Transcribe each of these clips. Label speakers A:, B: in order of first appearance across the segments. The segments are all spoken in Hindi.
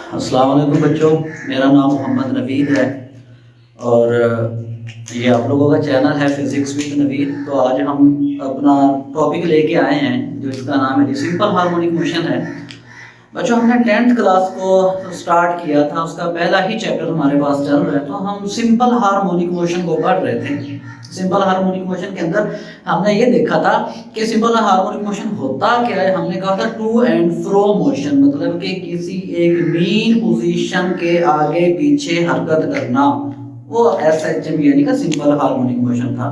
A: अस्सलाम वालेकुम बच्चों, मेरा नाम मोहम्मद नवीद है और ये आप लोगों का चैनल है फिज़िक्स विद नवीद। तो आज हम अपना टॉपिक लेके आए हैं जो इसका नाम है सिंपल हार्मोनिक मोशन है। बच्चों, हमने 10th क्लास को स्टार्ट किया था, उसका पहला ही चैप्टर हमारे पास चल रहा है। तो हम सिंपल हार्मोनिक मोशन को पढ़ रहे थे। सिंपल हार्मोनिक मोशन के अंदर हमने ये देखा था कि सिंपल हार्मोनिक मोशन होता क्या है। हमने कहा था टू एंड फ्रो मोशन, मतलब कि किसी एक मीन पोजीशन के आगे पीछे हरकत करना, वो SHM यानी का सिंपल हार्मोनिक मोशन था।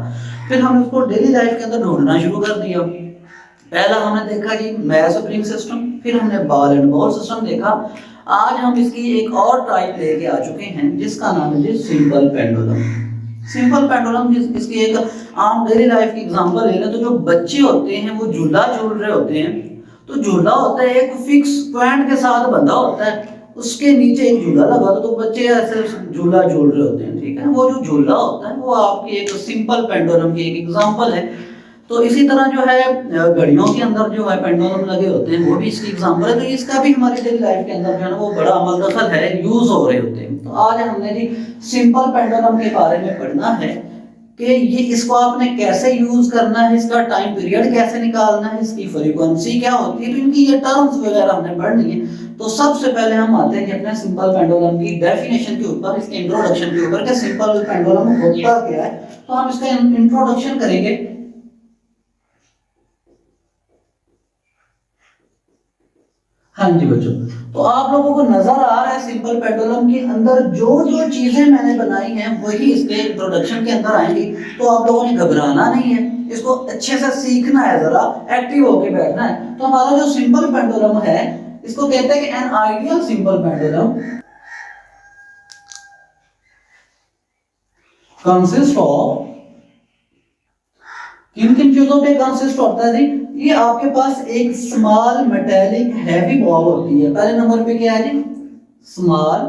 A: फिर हमने उसको डेली लाइफ के अंदर ढूंढना शुरू कर दिया। पहला हमने देखा जी मैस स्प्रिंग सिस्टम, फिर हमने बॉल एंड बॉल सिस्टम देखा। आज हम इसकी एक और टाइप लेके आ चुके हैं जिसका नाम है जी सिंपल पेंडुलम। सिंपल पेंडुलम इसकी एक आम डेली लाइफ की एग्जांपल ले लें तो जो बच्चे होते हैं वो झूला झूल रहे होते हैं। तो झूला होता है एक फिक्स पॉइंट के साथ बंधा होता है, उसके नीचे एक झूला लगा दो तो बच्चे ऐसे झूला झूल रहे होते हैं। ठीक है, वो जो झूला होता है वो आपकी एक सिंपल पेंडुलम की एक एग्जांपल है। तो इसी तरह जो है घड़ियों के अंदर जो है पेंडुलम लगे होते हैं, वो भी इसकी एग्जांपल है। तो इसका भी हमारी डेली लाइफ के अंदर जो है ना वो बड़ा अमल दखल है, यूज हो रहे होते हैं। तो आज हमने जी सिंपल पेंडुलम के बारे में पढ़ना है कि ये इसको आपने कैसे यूज करना है, इसका टाइम पीरियड कैसे निकालना है, इसकी फ्रीक्वेंसी क्या होती है। तो इनकी ये टर्म्स वगैरह हमने पढ़नी है। तो सबसे पहले हम आते हैं अपने सिंपल पेंडुलम की डेफिनेशन के ऊपर, इसके इंट्रोडक्शन के ऊपर कि सिंपल पेंडुलम होता क्या है। तो हम इसका इंट्रोडक्शन करेंगे। हाँ जी बच्चों, तो आप लोगों को नजर आ रहा है सिंपल पेंडुलम के अंदर जो जो चीजें मैंने बनाई हैं वही इसके इंट्रोडक्शन के अंदर आएंगी। तो आप लोगों ने घबराना नहीं है, इसको अच्छे से सीखना है, जरा एक्टिव होके बैठना है। तो हमारा जो सिंपल पेंडुलम है इसको कहते हैं कि an ideal simple pendulum consist of, किन किन चीजों पे कंसिस्ट होता है जी। ये आपके पास एक स्मॉल मेटेलिक हैवी बॉल होती है। पहले नंबर पे क्या है जी, small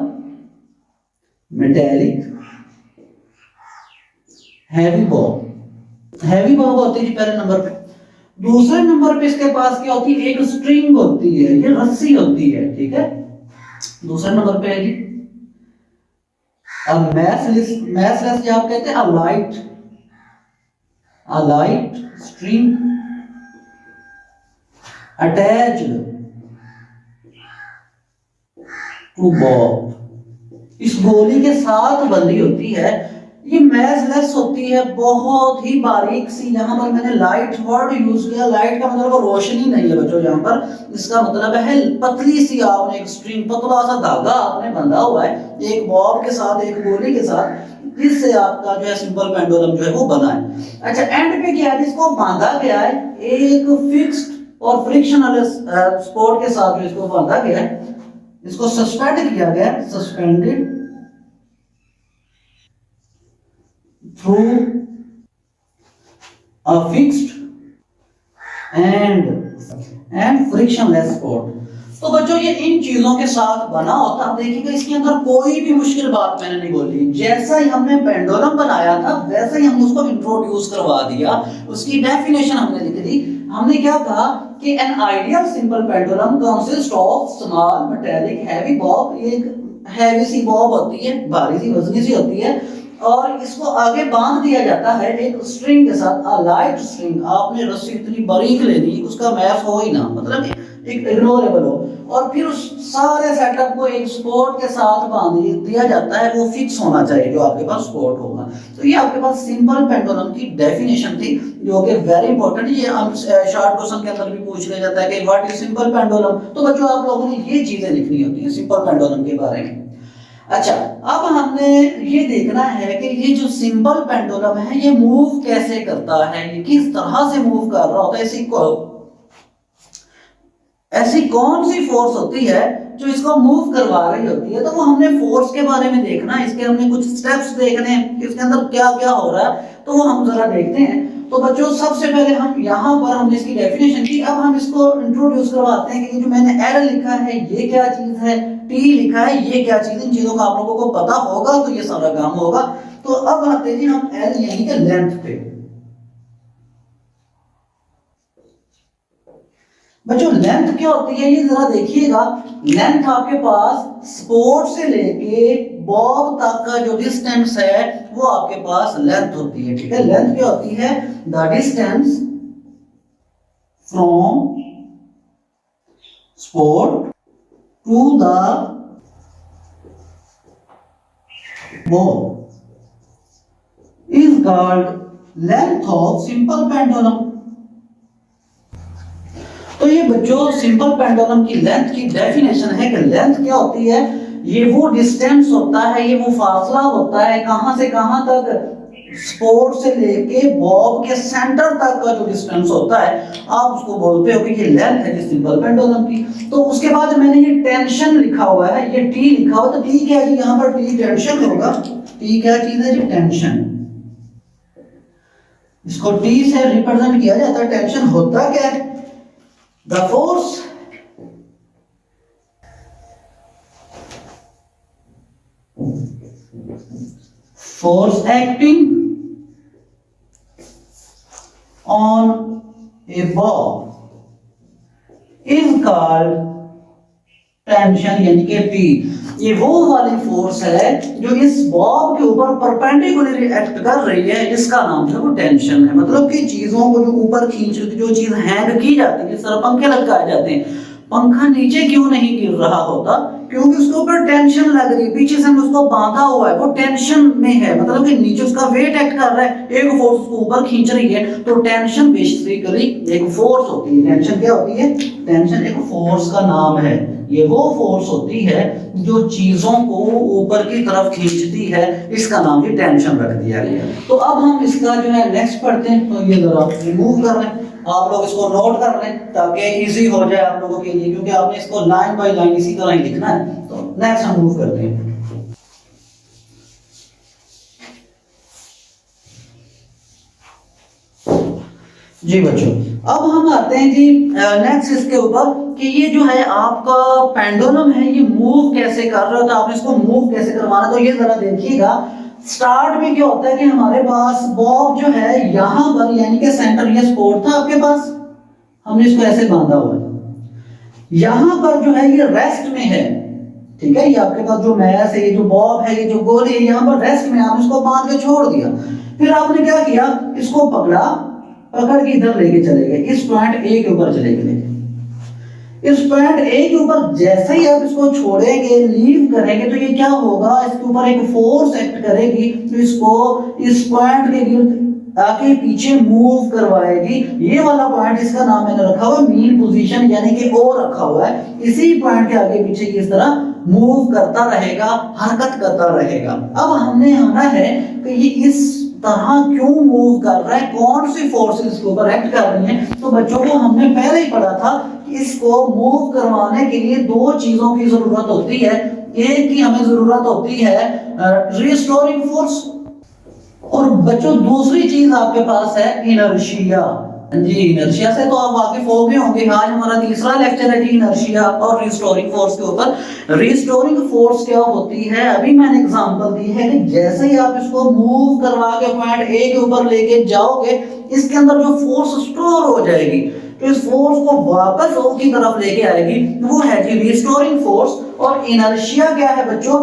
A: metallic heavy ball. Heavy ball होती है जी पहले नंबर पे। दूसरे नंबर पे इसके पास क्या होती है, एक स्ट्रिंग होती है, ये रस्सी होती है। ठीक है, दूसरे नंबर पे है जी मैसलेस जो आप कहते हैं a light string attached to ball, इस गोली के साथ बंधी होती है। ये मैसलेस होती है, बहुत ही बारीक सी। यहाँ पर मैंने लाइट वर्ड यूज किया। लाइट का मतलब रोशनी नहीं है बच्चों, यहाँ पर इसका मतलब है पतली सी आपने एक स्ट्रिंग, पतला सा धागा आपने बंधा हुआ है एक बॉल के साथ, एक गोली के साथ, जिससे आपका जो है सिंपल पेंडुलम जो है वो बना है। अच्छा, एंड पे क्या है, इसको बांधा गया है एक फिक्स्ड और फ्रिक्शनल सपोर्ट के साथ, इसको बांधा गया है, इसको सस्पेंड किया गया, suspended through a fixed and frictionless support. तो बच्चों ये इन चीजों के साथ बना होता। आप देखिएगा इसके अंदर कोई भी मुश्किल बात मैंने नहीं बोली। जैसा ही हमने पेंडुलम बनाया था वैसे ही हमने उसको इंट्रोड्यूस करवा दिया, उसकी डेफिनेशन हमने लिख दी। हमने क्या कहा कि an ideal simple pendulum consist of small metallic heavy Bob. एक हैवी सी बॉब होती है, भारी सी वजनी सी होती है, और इसको आगे बांध दिया जाता है एक स्ट्रिंग के साथ, अ लाइट स्ट्रिंग। आपने रस्सी इतनी बारीक लेनी उसका मैथ हो ही ना, मतलब एक इग्नोरेबल हो। और फिर उस सारे सेटअप को एक सपोर्ट के साथ बांध दिया जाता है, वो फिक्स होना चाहिए जो आपके पास सपोर्ट होगा। तो ये आपके पास सिंपल पेंडुलम की डेफिनेशन थी जो कि वेरी इंपॉर्टेंट। ये हम शॉर्ट क्वेश्चन के अंदर भी पूछ लिया जाता है कि व्हाट इज सिंपल पेंडुलम। तो बच्चों आप लोगों ने ये चीजें लिखनी होती है सिंपल पेंडुलम के बारे में। अच्छा, अब हमने ये देखना है कि ये जो सिंपल पेंडुलम है ये मूव कैसे करता है, ये किस तरह से मूव कर रहा होता है, ऐसी कौन सी फोर्स होती है जो इसको मूव करवा रही होती है। तो वो हमने फोर्स के बारे में देखना है, इसके हमने कुछ स्टेप्स देखने हैं कि इसके अंदर क्या क्या हो रहा है। तो वो हम जरा देखते हैं। तो बच्चों सबसे पहले हम यहाँ पर हमने इसकी डेफिनेशन की, अब हम इसको इंट्रोड्यूस करवाते हैं कि ये जो मैंने एल लिखा है ये क्या चीज है, टी लिखा है ये क्या चीज। इन चीजों का आप लोगों को पता होगा तो ये सारा काम होगा। तो अब आते हैं जी हम एल यानी कि लेंथ पे। बच्चों लेंथ क्या होती है ये जरा देखिएगा। लेंथ आपके पास स्पोर्ट से लेके बॉब तक का जो डिस्टेंस है वो आपके पास लेंथ होती है, ठीक है। लेंथ क्या होती है? The distance from support to the bob is called length of simple pendulum. तो ये बच्चों सिंपल पेंडुलम की लेंथ की डेफिनेशन है कि लेंथ क्या होती है? ये वो डिस्टेंस होता है, ये वो फासला होता है कहां से कहां तक? स्पोर्ट से लेके बॉब के सेंटर तक का जो डिस्टेंस होता है आप उसको बोलते हो कि ये लेंथ है जी सिंपल पेंडुलम की। तो उसके बाद मैंने ये टेंशन लिखा हुआ है, ये टी लिखा हुआ, तो टी क्या है जी? यहां पर टी टेंशन होगा। टी क्या चीज है जी? टेंशन। इसको टी से रिप्रेजेंट किया जाता है। टेंशन होता क्या है? The force acting on a ball is called tension यानी कि P। ये वो वाली फोर्स है जो इस बॉब के ऊपर परपेंडिकुलरली एक्ट कर रही है, इसका नाम जो टेंशन है। मतलब कि चीजों को जो ऊपर खींच रही, जो चीज हैंग की जाती है, जिस तरह पंखे लटकाए जाते हैं, पंखा नीचे क्यों नहीं गिर रहा होता? क्योंकि उसके ऊपर टेंशन लग रही है, पीछे से उसको बांधा हुआ है, वो टेंशन में है। मतलब कि नीचे उसका वेट एक्ट कर रहा है, एक फोर्स उसको ऊपर खींच रही है। तो टेंशन बेसिकली एक फोर्स होती है। टेंशन क्या होती है? टेंशन एक फोर्स का नाम है। ये वो फोर्स होती है जो चीजों को ऊपर की तरफ खींचती है, इसका नाम ही टेंशन रख दिया गया। तो अब हम इसका जो है नेक्स्ट पढ़ते हैं। तो ये जरा रिमूव कर लें, आप लोग इसको नोट कर लें ताकि इजी हो जाए आप लोगों के लिए, क्योंकि आपने इसको लाइन बाय लाइन इसी तरह ही लिखना है। तो नेक्स्ट हम मूव करते हैं। जी बच्चों, अब हम आते हैं जी नेक्स्ट इसके ऊपर कि ये जो है आपका पेंडुलम है, ये मूव कैसे कर रहा था, आपने इसको मूव कैसे करवाना। तो ये जरा देखिएगा। स्टार्ट में क्या होता है कि हमारे पास बॉब जो है यहां पर यानी कि सेंटर, ये स्पोर्ट था आपके पास, हमने इसको ऐसे बांधा हुआ है। यहां पर जो है ये रेस्ट में है, ठीक है। ये आपके पास जो मैस है, ये जो बॉब है, ये जो गोली है, यहां पर रेस्ट में, आपने इसको बांध के छोड़ दिया। फिर आपने क्या किया? इसको पकड़ा, पकड़ के इधर लेके चले गए, इस पॉइंट ए के ऊपर चले गए। इस पॉइंट ए के ऊपर जैसे ही आप इसको छोड़ेंगे, लीव करेंगे, तो ये क्या होगा? इसके ऊपर एक फोर्स एक्ट करेगी तो इसको इस पॉइंट के गिर्द आके पीछे मूव करवाएगी। ये वाला पॉइंट, इसका नाम मैंने रखा हुआ मीन पोजीशन यानी कि ओ रखा हुआ है। इसी पॉइंट के आगे पीछे इस तरह मूव करता रहेगा, हरकत करता रहेगा। अब हमने आना है कि ये इस तरह क्यों मूव कर रहा है, कौन सी फोर्सेस इसके ऊपर एक्ट कर रही हैं। तो बच्चों को हमने पहले ही पढ़ा था कि इसको मूव करवाने के लिए दो चीजों की जरूरत होती है। एक की हमें जरूरत होती है रिस्टोरिंग फोर्स, और बच्चों दूसरी चीज आपके पास है इनर्शिया। जी, इनर्शिया से तो आप वाकिफ हो गए होंगे। आज हमारा तीसरा लेक्चर है जी इनर्शिया और रिस्टोरिंग फोर्स के ऊपर। रिस्टोरिंग फोर्स क्या होती है? अभी मैंने एग्जांपल दी है कि जैसे ही आप इसको मूव करवा के पॉइंट ए के ऊपर लेके जाओगे, इसके अंदर जो फोर्स स्टोर हो जाएगी, तो इस फोर्स को वापस ओ की तरफ लेके आएगी, वो है जी रिस्टोरिंग फोर्स। और इनर्शिया क्या है बच्चों?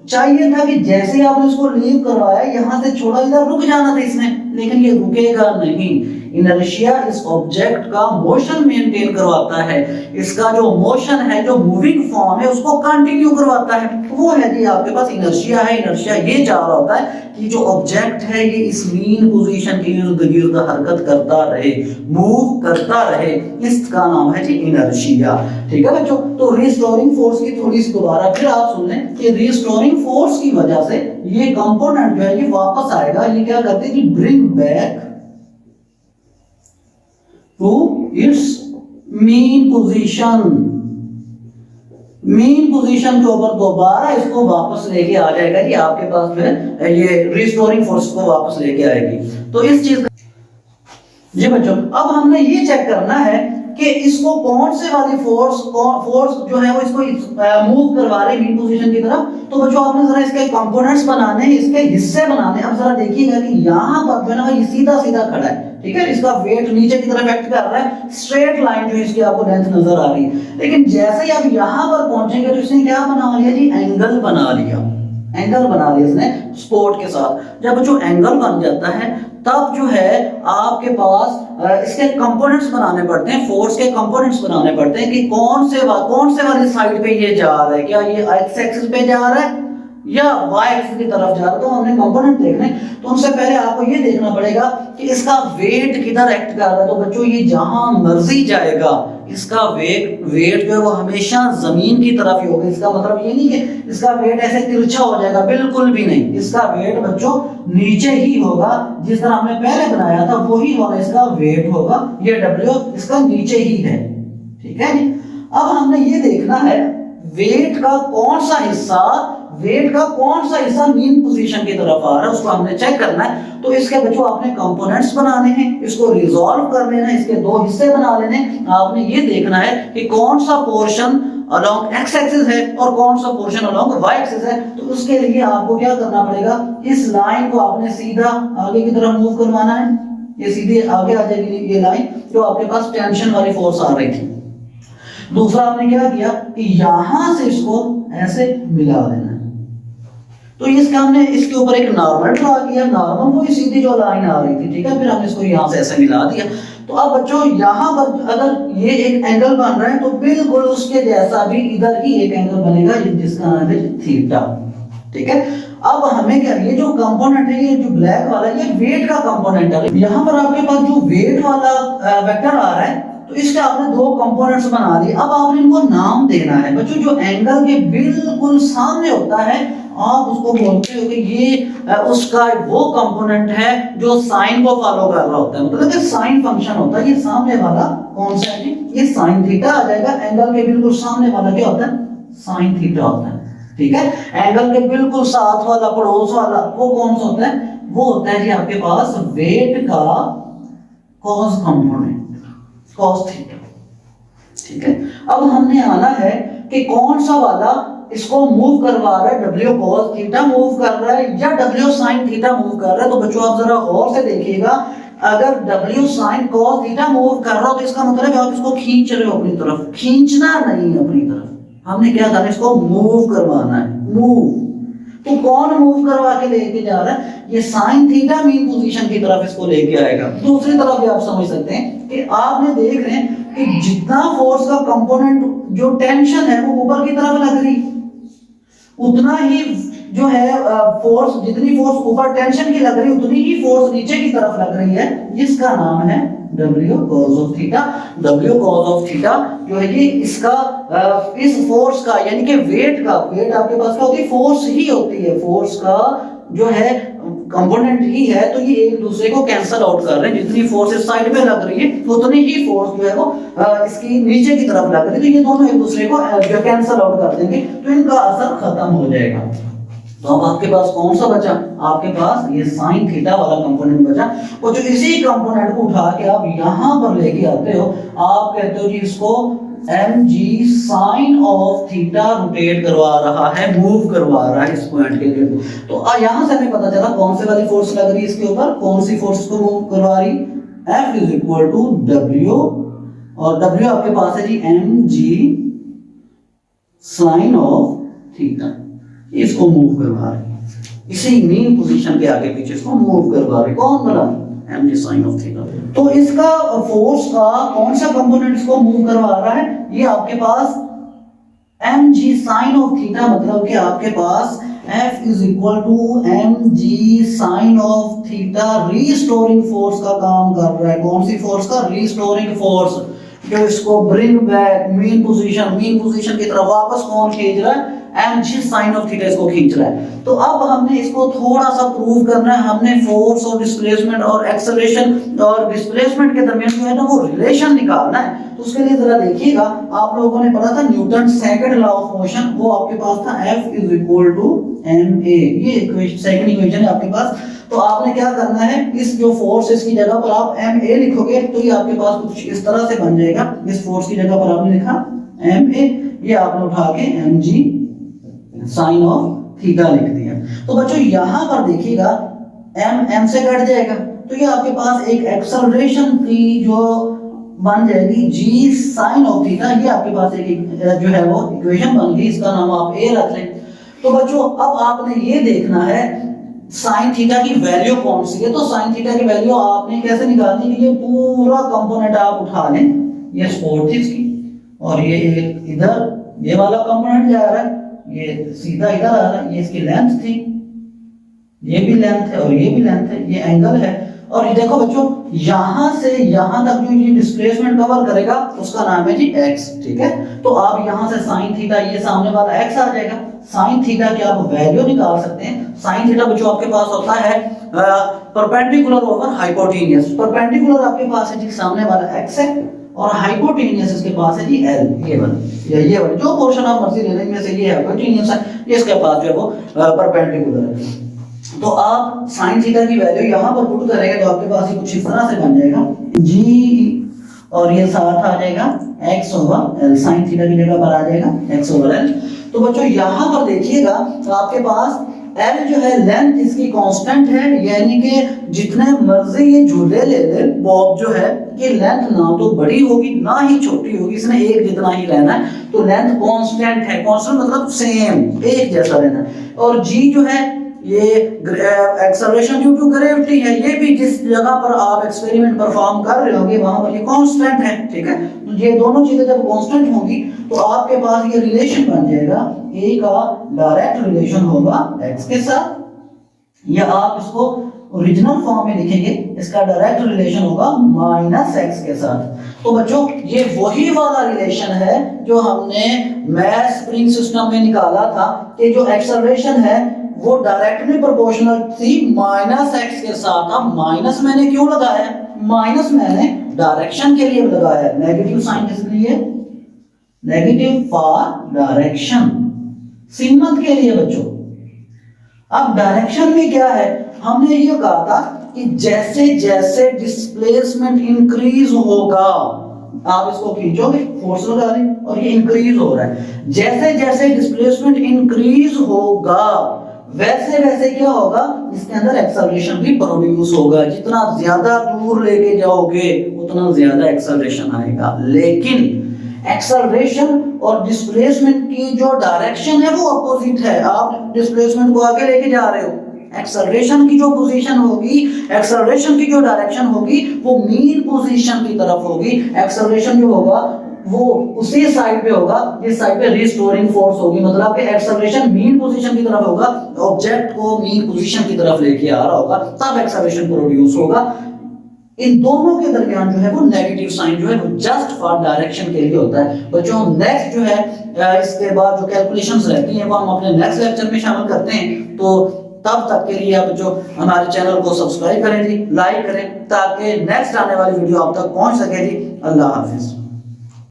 A: चाहिए था कि जैसे आपने उसको लीव करवाया, यहां से छोड़ा, इधर रुक जाना था इसने, लेकिन ये रुकेगा नहीं। इनर्शिया इस ऑब्जेक्ट का मोशन मेंटेन करवाता है, इसका जो मोशन है, जो मूविंग फॉर्म है, उसको कंटिन्यू करवाता है। वो है जी आपके पास इनर्शिया है। इनर्शिया ये चाह रहा होता है कि जो ऑब्जेक्ट है ये इस मीन पोजीशन के इर्द गिर्द हरकत करता रहे, मूव करता रहे, इसका नाम है जी इनर्शिया। ठीक है बच्चों। तो रिस्टोरिंग फोर्स की थोड़ी सी दोबारा फिर आप सुन लें कि रिस्टोरिंग फोर्स की वजह से ये कंपोनेंट जो है ये वापस आएगा। ये क्या करते हैं कि bring back to its mean position. Mean position के ऊपर दोबारा इसको वापस लेके आ जाएगा कि आपके पास जो है ये रिस्टोरिंग फोर्स को वापस लेके आएगी। तो इस चीज जी बच्चों, अब हमने ये चेक करना है कि इसको कौन से वाली फोर्स जो है वो इसको मूव करवा रहे मीन पोजीशन की तरफ। तो बच्चों आपने जरा इसके कंपोनेंट्स बनाने हैं, इसके हिस्से बनाने हैं। अब जरा देखिएगा कि यहाँ पर जो है ना ये सीधा सीधा खड़ा है, ठीक है, इसका वेट नीचे की तरफ एक्ट कर रहा है, स्ट्रेट लाइन जो इसकी आपको लेंथ नजर आ रही है। लेकिन जैसे ही आप यहां पर पहुंचेंगे तो इसने क्या बना लिया जी, एंगल बना लिया, एंगल बना लिया इसने सपोर्ट के साथ। जब जो एंगल बन जाता है तब जो है आपके पास इसके कंपोनेंट्स बनाने पड़ते हैं, फोर्स के कंपोनेंट्स बनाने पड़ते हैं कि कौन से वाली साइड पे ये जा रहा है, क्या ये एक्स एक्सिस पे जा रहा है या वाई एक्सिस की तरफ जा रहा है। तो हमने कंपोनेंट देखने, तो उनसे पहले आपको ये देखना पड़ेगा कि इसका वेट किधर एक्ट कर रहा है। तो बच्चों ये जहां मर्जी जाएगा इसका वेट जो है वो हमेशा जमीन की तरफ ही होगा। इसका मतलब ये नहीं कि इसका वेट ऐसे तिरछा हो जाएगा, बिल्कुल भी नहीं। इसका वेट बच्चों नीचे ही होगा, जिस तरह हमने पहले बनाया था वही वाला इसका वेट होगा। ये W इसका नीचे ही है, ठीक है। अब हमने ये देखना है वेट का कौन सा हिस्सा मीन पोजीशन की तरफ आ रहा है, उसको हमने चेक करना है। तो इसके बच्चों आपने कंपोनेंट्स बनाने हैं, इसको रिजॉल्व कर लेना है, इसके दो हिस्से बना लेने। आपने ये देखना है कि कौन सा पोर्शन अलोंग एक्स एक्सिस है और कौन सा पोर्शन अलोंग वाई एक्सिस है। तो उसके लिए आपको क्या करना पड़ेगा, इस लाइन को आपने सीधा आगे की तरफ मूव करवाना है। ये सीधे आगे आ जाएगी ये लाइन जो आपके पास टेंशन वाली फोर्स आ रही थी। दूसरा आपने क्या किया कि यहां से इसको ऐसे मिला देना है। तो इसका हमने इसके ऊपर एक नॉर्मल ड्रा किया, नॉर्मल वो सीधी जो लाइन आ रही थी, ठीक है। फिर हमने इसको यहां से ऐसे मिला दिया। तो अब बच्चों यहां पर अगर ये एक एंगल बन रहा है तो बिल्कुल उसके जैसा भी इधर ही एक एंगल बनेगा जिसका नाम है थीटा, ठीक है। अब हमें क्या, ये जो कंपोनेंट है, ये जो ब्लैक वाला, ये वेट का कंपोनेंट है। यहां पर आपके पास जो वेट वाला वेक्टर आ रहा है तो इसके आपने दो कंपोनेंट्स बना दिए। अब आपने इनको नाम देना है बच्चों। जो एंगल के बिल्कुल सामने होता है आप उसको बोलते हो कि ये उसका वो कंपोनेंट है जो साइन को फॉलो कर रहा होता है, मतलब कि साइन फंक्शन होता है। ये सामने वाला कौन सा है जी, ये साइन थीटा आ जाएगा। एंगल के बिल्कुल सामने वाला क्या होता है, साइन थीटा होता है, ठीक है। एंगल के बिल्कुल साथ वाला, पड़ोस वाला, वो कौन सा होता है, वो होता है जी आपके पास वेट का कॉस कंपोनेंट, कॉस थीटा, ठीक है। अब हमने आना है कि कौन सा वाला इसको मूव करवा रहा है, W cos थीटा मूव कर रहा है या W sin थीटा मूव कर रहा है। तो बच्चों आप जरा गौर से देखिएगा, अगर W sin cos theta move कर रहा हो तो इसका मतलब है आप इसको खींच रहे हो अपनी तरफ, खींचना नहीं है अपनी तरफ। हमने क्या करना है, इसको मूव करवाना है, मूव। तो कौन मूव करवा के लेके जा रहा है, ये sin थीटा मीन पोजीशन की तरफ इसको लेके आएगा। दूसरी तरफ भी आप समझ सकते हैं कि आपने देख रहे हैं कि जितना फोर्स का कंपोनेंट जो टेंशन है वो ऊपर की तरफ लग रही, उतना ही जो है फोर्स, जितनी फोर्स ऊपर टेंशन की लग रही उतनी ही फोर्स नीचे की तरफ लग रही है, जिसका नाम है W cos of theta. W cos of theta जो है ये इसका इस फोर्स का यानी कि वेट आपके पास क्या होती है, फोर्स ही होती है। फोर्स का जो है कंपोनेंट ही है, तो ये एक दूसरे को कैंसल आउट कर रहे हैं। जितनी फोर्स इस साइड पे लग रही है उतनी ही फोर्स जो है वो इसकी नीचे की तरफ लग रही है। तो ये दोनों एक दूसरे को कैंसल आउट कर देंगे तो इनका असर खत्म हो जाएगा। तो अब आपके पास कौन सा बचा, आपके पास ये साइन थीटा वाला कंपोनेंट बचा। और जो इसी कंपोनेंट को उठा के आप यहां पर लेके आते हो, आप कहते हो जी इसको mg sine of theta rotate करवा रहा है, मूव करवा रहा है इस पॉइंट के लिए। तो यहां से हमें पता चला कौन से वाली फोर्स लग रही है इसके ऊपर, कौन सी फोर्स को मूव करवा रही, F is equal to W, और W आपके पास है जी mg साइन ऑफ थीटा। इसको मूव करवा रही है, इसी मीन पोजीशन के आगे पीछे इसको मूव करवा रही। कौन बना, mg साइन ऑफ थीटा। तो इसका फोर्स का कौन सा कंपोनेंट इसको मूव करवा रहा है, ये आपके पास mg साइन ऑफ थीटा, मतलब कि आपके पास F is equal to mg sine of theta restoring force का काम कर रहा है। कौन सी फोर्स का, रीस्टोरिंग फोर्स, जो इसको ब्रिंग बैक मीन पोजीशन की तरफ वापस कौन खींच रहा है, mg साइन ऑफ थीटा इसको खींच रहा है। तो अब हमने इसको थोड़ा सा प्रूव करना है। हमने फोर्स और डिस्प्लेसमेंट और एक्सेलरेशन और डिस्प्लेसमेंट के दरमियान जो है ना वो रिलेशन निकालना है। तो उसके लिए जरा देखिएगा, आप लोगों ने पढ़ा था Newton second law of motion, वो आपके पास था F is equal to ma, ये सेकंड इक्वेशन है आपके पास। तो आपने क्या करना है, इस जो फोर्स इसकी जगह पर आप ma लिखोगे तो ये आपके पास कुछ इस तरह से बन जाएगा। इस फोर्स की जगह पर आपने लिखा ma, ये आपने उठा के mg साइन ऑफ थीटा लिख दिया। तो बच्चों यहां पर देखिएगा m से कट जाएगा, तो ये आपके पास एक एक्सेलरेशन की जो बन जाएगी जी साइन ऑफ थीटा, ये आपके पास एक जो है वो इक्वेशन बन गई, इसका नाम आप ए रख लें। तो बच्चों अब आपने ये देखना है साइन थीटा की वैल्यू कौन सी है। तो साइन थीटा की वैल्यू आपने कैसे निकालनी है, ये पूरा कंपोनेंट आप उठा लें, ये सपोर्ट थी इसकी, और ये इधर ये वाला कंपोनेंट जा रहा है, ये सीधा इधर आ रहा है, ये इसकी लेंथ थी, ये भी लेंथ है और ये भी लेंथ है, ये एंगल है। और ये देखो बच्चों यहां से यहां तक जो ये डिस्प्लेसमेंट कवर करेगा उसका नाम है जी x, ठीक है। तो आप यहां से sin थीटा, ये सामने वाला x आ जाएगा, sin थीटा की आप वैल्यू निकाल सकते हैं। sin थीटा बच्चों आपके पास होता है परपेंडिकुलर ओवर हाइपोटेन्यूस। परपेंडिकुलर आपके पास है जी सामने वाला x है, और हाइपोटेन्यूस इसके पास है जी l, ये वाला जो पोर्शन आप मर्जी ले लें, इनमें से ये हाइपोटेन्यूस है, ये इसके पास जो है वो परपेंडिकुलर है। तो आप साइन थीटा की वैल्यू यहाँ पर पुट करेंगे तो आपके पास ये कुछ इस तरह से बन जाएगा जी, और ये साथ आ जाएगा x over l, sine theta की जगह पर आ जाएगा x ओवर l। तो बच्चों यहाँ पर देखिएगा तो आपके पास l जो है लेंथ इसकी कांस्टेंट है, यानी कि जितने मर्जी ये झूले ले ले बॉब जो है ये लेंथ ना तो बड़ी होगी ना ही छोटी होगी, इसने एक जितना ही रहना है। तो लेंथ कांस्टेंट है, कांस्टेंट मतलब सेम एक जैसा रहना है। और g जो है ये एक्सेलरेशन ड्यू टू ग्रेविटी है, ये भी जिस जगह पर आप एक्सपेरिमेंट परफॉर्म कर रहे होंगे वहां पर ये कांस्टेंट है, ठीक है। तो ये दोनों चीजें जब कांस्टेंट होंगी तो आपके पास ये रिलेशन बन जाएगा, a का डायरेक्ट रिलेशन होगा x के साथ, या आप इसको ओरिजिनल फॉर्म में लिखेंगे, इसका डायरेक्ट रिलेशन होगा माइनस x के साथ। तो बच्चों ये वही वाला रिलेशन है जो हमने मैथ स्प्रिंग सिस्टम में निकाला था कि जो एक्सेलरेशन है वो डायरेक्टली प्रोपोर्शनल थी माइनस x के साथ। अब माइनस मैंने क्यों लगाया, माइनस मैंने डायरेक्शन के लिए लगाया, नेगेटिव साइन किसके लिए, नेगेटिव फॉर डायरेक्शन, सिमत के लिए बच्चों। अब डायरेक्शन में क्या है, हमने ये कहा था कि जैसे जैसे डिस्प्लेसमेंट इंक्रीज होगा, आप इसको खींचोगे फोर्स लगा दें और ये इंक्रीज हो रहा है, जैसे जैसे डिस्प्लेसमेंट इंक्रीज होगा वैसे वैसे क्या होगा, इसके अंदर एक्सेलरेशन भी प्रोड्यूस होगा। जितना ज्यादा दूर लेके जाओगे उतना ज्यादा एक्सेलरेशन आएगा, लेकिन एक्सेलरेशन और डिस्प्लेसमेंट की जो डायरेक्शन है वो अपोजिट है। आप डिस्प्लेसमेंट को आगे लेके जा रहे हो, एक्सेलरेशन की जो पोजीशन होगी, एक्सेलरेशन की जो डायरेक्शन होगी वो मीन पोजीशन की तरफ होगी। एक्सेलरेशन जो होगा वो उसी साइड पे होगा जिस साइड पे रिस्टोरिंग फोर्स होगी, मतलब कि एक्सेलरेशन मीन पोजीशन की तरफ होगा, ऑब्जेक्ट को मीन पोजीशन की तरफ लेके आ रहा होगा, तब एक्सेलरेशन प्रोड्यूस होगा। इन दोनों के दरमियान जो है वो नेगेटिव साइन जो है वो जस्ट फॉर डायरेक्शन के लिए होता है। बच्चों नेक्स्ट जो है इसके बाद जो कैलकुलेशंस रहती हैं वो हम अपने नेक्स्ट लेक्चर में शामिल करते हैं। तो तब तक के लिए आप जो हमारे चैनल को सब्सक्राइब करें जी, लाइक करें, ताकि नेक्स्ट आने वाली वीडियो आप तक पहुंच सके जी। अल्लाह हाफिज।